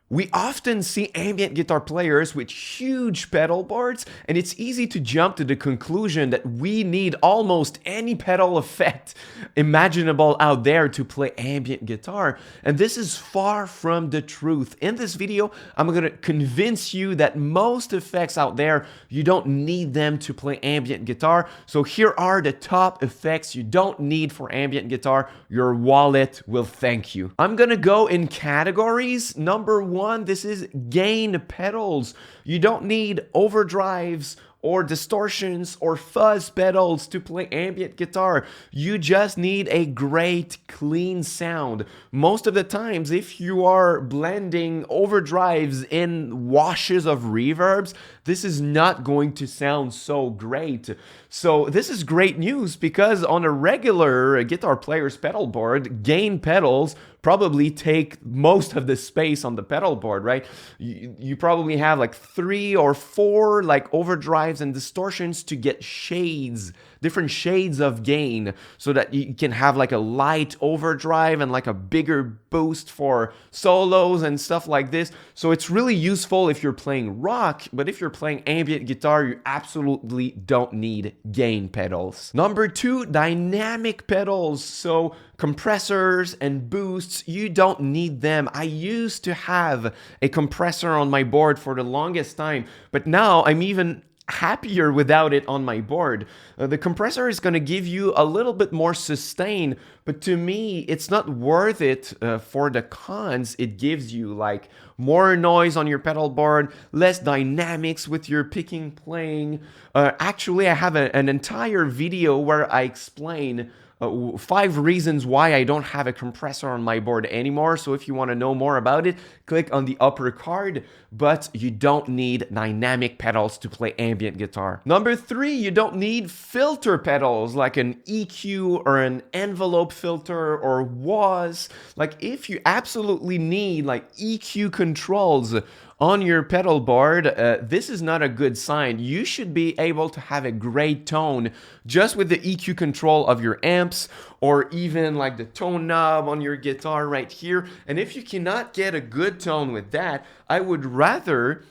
We often see ambient guitar players with huge pedal boards, and it's easy to jump to the conclusion that we need almost any pedal effect imaginable out there to play ambient guitar, and this is far from the truth. In this video, I'm gonna convince you that most effects out there, you don't need them to play ambient guitar. So here are the top effects you don't need for ambient guitar. Your wallet will thank you. I'm gonna go in categories. Number one, this is gain pedals. You don't need overdrives or distortions or fuzz pedals to play ambient guitar. You just need a great clean sound. Most of the times, if you are blending overdrives in washes of reverbs, this is not going to sound so great. So this is great news because on a regular guitar player's pedal board, gain pedals probably take most of the space on the pedal board, right? You probably have like 3 or 4 like overdrives and distortions to get shades, different shades of gain, so that you can have like a light overdrive and like a bigger boost for solos and stuff like this. So it's really useful if you're playing rock, but if you're playing ambient guitar, you absolutely don't need gain pedals. Number 2, dynamic pedals. So compressors and boosts, you don't need them. I used to have a compressor on my board for the longest time, but now I'm even happier without it on my board. The compressor is going to give you a little bit more sustain, but to me, it's not worth it for the cons it gives you, like more noise on your pedal board, less dynamics with your picking playing. Actually, I have an entire video where I explain 5 reasons why I don't have a compressor on my board anymore. So if you want to know more about it, click on the upper card, but you don't need dynamic pedals to play ambient guitar. Number 3, you don't need filter pedals like an EQ or an envelope filter or wah. Like if you absolutely need like EQ controls on your pedal board, this is not a good sign. You should be able to have a great tone just with the EQ control of your amps, or even like the tone knob on your guitar right here. And if you cannot get a good tone with that, I would rather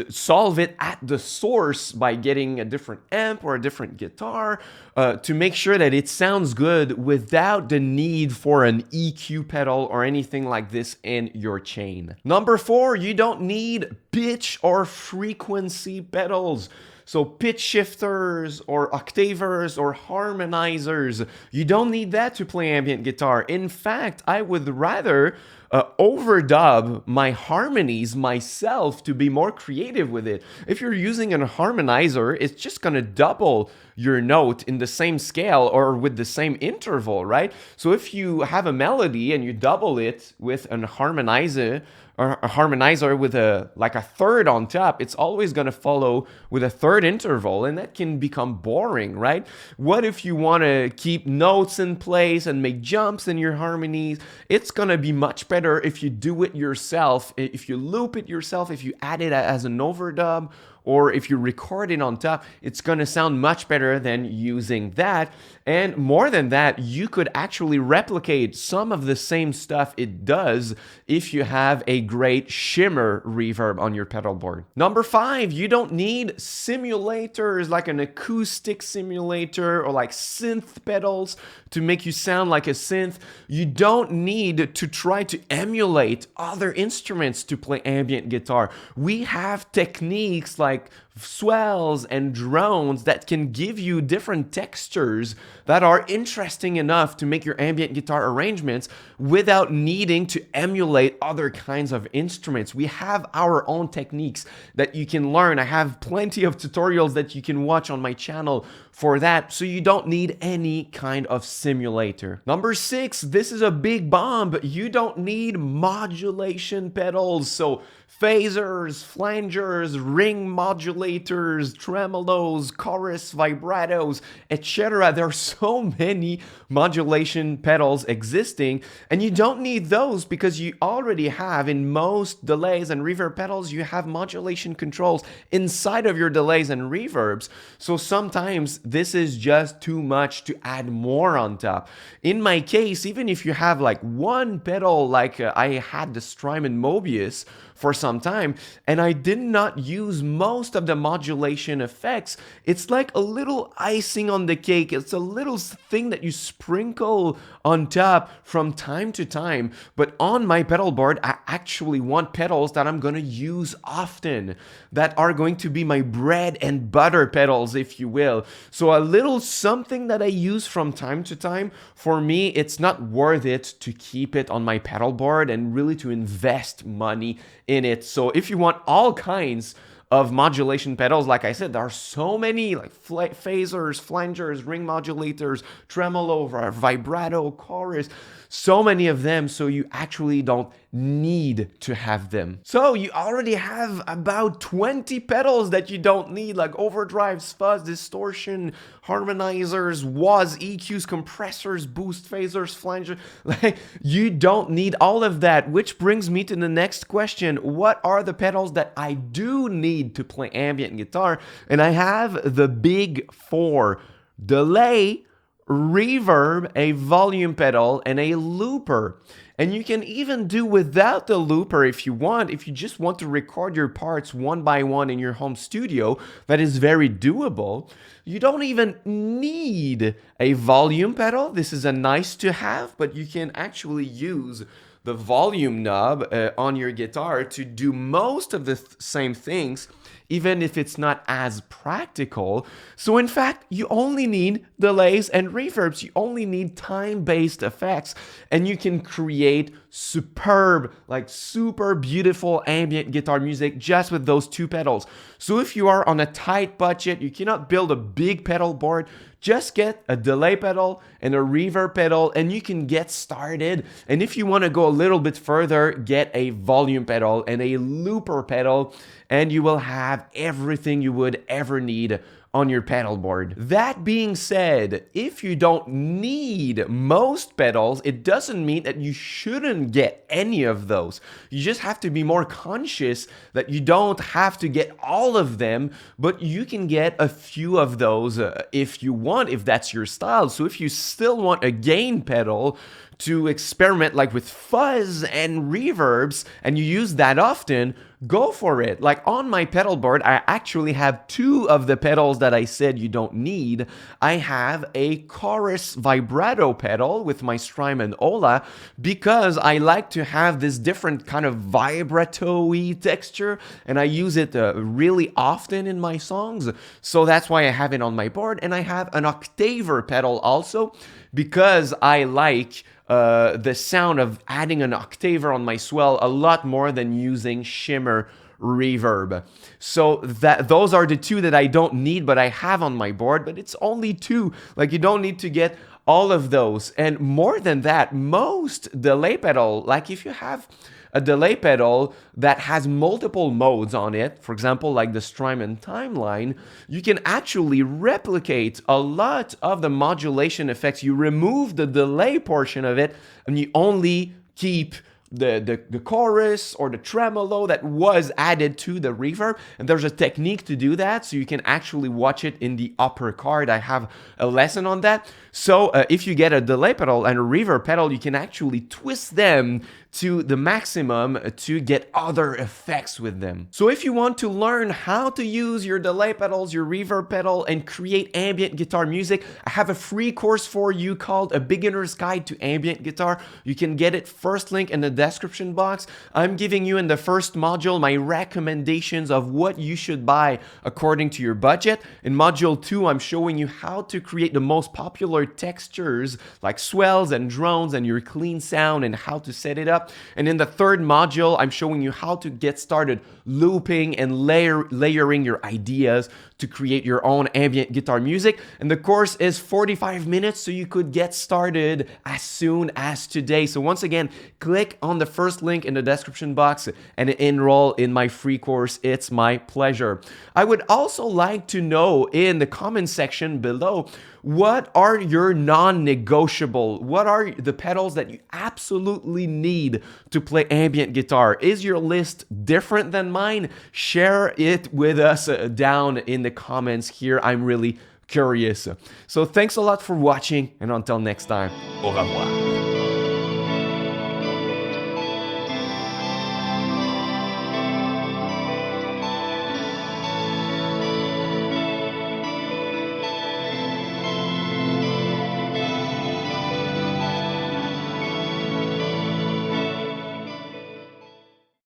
solve it at the source by getting a different amp or a different guitar to make sure that it sounds good without the need for an EQ pedal or anything like this in your chain. Number 4, you don't need pitch or frequency pedals. So pitch shifters or octavers or harmonizers, you don't need that to play ambient guitar. In fact, I would rather overdub my harmonies myself to be more creative with it. If you're using a harmonizer, it's just gonna double your note in the same scale or with the same interval, right? So if you have a melody and you double it with an harmonizer, or a harmonizer with a third on top, it's always going to follow with a third interval, and that can become boring, right? What if you want to keep notes in place and make jumps in your harmonies? It's going to be much better if you do it yourself, if you loop it yourself, if you add it as an overdub, or if you record it on top. It's going to sound much better than using that. And more than that, you could actually replicate some of the same stuff it does if you have a great shimmer reverb on your pedal board. Number 5, you don't need simulators like an acoustic simulator or like synth pedals to make you sound like a synth. You don't need to try to emulate other instruments to play ambient guitar. We have techniques like swells and drones that can give you different textures that are interesting enough to make your ambient guitar arrangements without needing to emulate other kinds of instruments. We have our own techniques that you can learn. I have plenty of tutorials that you can watch on my channel for that, so you don't need any kind of simulator. Number 6, this is a big bomb. You don't need modulation pedals. So phasers, flangers, ring modulators, tremolos, chorus, vibratos, etc. There are so many modulation pedals existing, and you don't need those because you already have, in most delays and reverb pedals, you have modulation controls inside of your delays and reverbs. So sometimes this is just too much to add more on top. In my case, even if you have like one pedal, like I had the Strymon Mobius for some time, and I did not use most of the modulation effects, it's like a little icing on the cake. It's a little thing that you sprinkle on top from time to time. But on my pedal board, I actually want pedals that I'm going to use often, that are going to be my bread and butter pedals, if you will. So a little something that I use from time to time, for me, it's not worth it to keep it on my pedal board and really to invest money in it. So if you want all kinds of modulation pedals, like I said, there are so many, like phasers, flangers, ring modulators, tremolo, vibrato, chorus, so many of them, so you actually don't need to have them. So you already have about 20 pedals that you don't need, like overdrives, fuzz, distortion, harmonizers, fuzz, EQs, compressors, boost, phasers, flangers. Like, you don't need all of that, which brings me to the next question. What are the pedals that I do need to play ambient guitar? And I have the big four: delay, reverb, a volume pedal, and a looper. And you can even do without the looper if you want. If you just want to record your parts one by one in your home studio, that is very doable. You don't even need a volume pedal. This is a nice to have, but you can actually use the volume knob on your guitar to do most of the same things, even if it's not as practical. So in fact, you only need delays and reverbs. You only need time-based effects, and you can create superb, like super beautiful ambient guitar music just with those two pedals. So if you are on a tight budget, you cannot build a big pedal board, just get a delay pedal and a reverb pedal and you can get started. And if you want to go a little bit further, get a volume pedal and a looper pedal, and you will have everything you would ever need on your pedal board. That being said, if you don't need most pedals, it doesn't mean that you shouldn't get any of those. You just have to be more conscious that you don't have to get all of them, but you can get a few of those if you want, if that's your style. So if you still want a gain pedal to experiment like with fuzz and reverbs, and you use that often, go for it. Like on my pedal board, I actually have two of the pedals that I said you don't need. I have a chorus vibrato pedal with my Strymon Ola because I like to have this different kind of vibrato-y texture, and I use it really often in my songs. So that's why I have it on my board. And I have an Octaver pedal also because I like the sound of adding an Octaver on my swell a lot more than using shimmer reverb. So those are the two that I don't need, but I have on my board, but it's only two. Like, you don't need to get all of those. And more than that, most delay pedal, like if you have a delay pedal that has multiple modes on it, for example, like the Strymon Timeline, you can actually replicate a lot of the modulation effects. You remove the delay portion of it, and you only keep the chorus or the tremolo that was added to the reverb. And there's a technique to do that, so you can actually watch it in the upper card. I have a lesson on that. So if you get a delay pedal and a reverb pedal, you can actually twist them to the maximum to get other effects with them. So if you want to learn how to use your delay pedals, your reverb pedal, and create ambient guitar music, I have a free course for you called A Beginner's Guide to Ambient Guitar. You can get it, first link in the description box. I'm giving you in the first module my recommendations of what you should buy according to your budget. In module 2, I'm showing you how to create the most popular textures like swells and drones and your clean sound and how to set it up. And in the third module, I'm showing you how to get started looping and layering your ideas to create your own ambient guitar music. And the course is 45 minutes, so you could get started as soon as today. So once again, click on the first link in the description box and enroll in my free course. It's my pleasure. I would also like to know in the comment section below, what are your non-negotiable? What are the pedals that you absolutely need to play ambient guitar? Is your list different than mine? Share it with us down in the comments here. I'm really curious. So thanks a lot for watching, and until next time, au revoir.